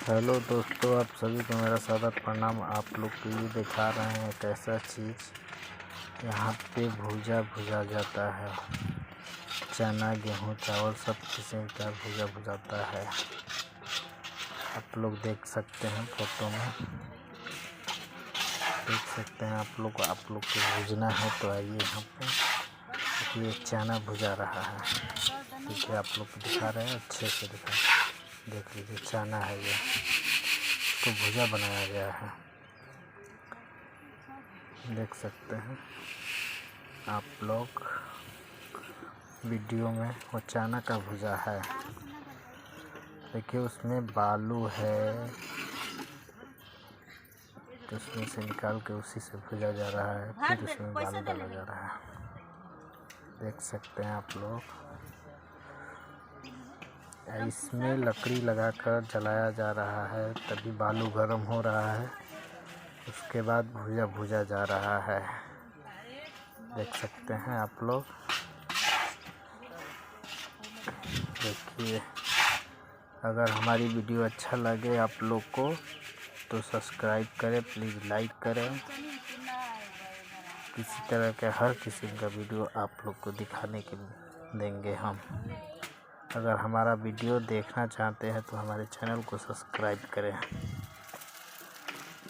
Hello दोस्तों, आप सभी को मेरा सादर प्रणाम। आप लोग के लिए दिखा रहे हैं एक ऐसा चीज़ यहाँ पे भूजा जाता है। चना, गेहूँ, चावल सब किस्म का भुजाता है। आप लोग देख सकते हैं, फोटो में देख सकते हैं। आप लोग को भूजना है तो आइए यहाँ पे। ये चना भुजा रहा है। देखिए, आप लोग को दिखा रहे हैं, अच्छे से देख लीजिए। चना है ये, तो भुजा बनाया गया है, देख सकते हैं आप लोग वीडियो में। वो चना का भुजा है। देखिए, उसमें बालू है, तो उसमें से निकाल के उसी से भुजा जा रहा है। फिर उसमें बालू डाला जा रहा है, देख सकते हैं आप लोग। इसमें लकड़ी लगाकर जलाया जा रहा है, तभी बालू गर्म हो रहा है। उसके बाद भुजा जा रहा है, देख सकते हैं आप लोग। देखिए, अगर हमारी वीडियो अच्छा लगे आप लोग को तो सब्सक्राइब करें, प्लीज़ लाइक करें। किसी तरह के हर किस्म का वीडियो आप लोग को दिखाने के देंगे हम। अगर हमारा वीडियो देखना चाहते हैं तो हमारे चैनल को सब्सक्राइब करें।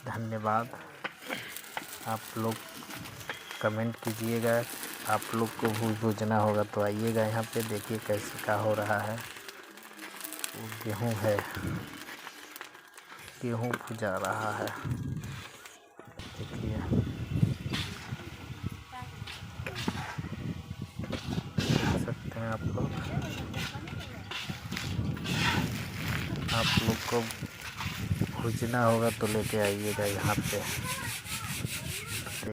धन्यवाद। आप लोग कमेंट कीजिएगा। आप लोग को भूजना होगा तो आइएगा यहाँ पे, देखिए कैसे क्या हो रहा है। वो गेहूँ है, गेहूँ भुजा रहा है। देखिए, देख सकते हैं आप लोग। आप लोग को भुजना होगा तो लेके आइएगा यहाँ पे।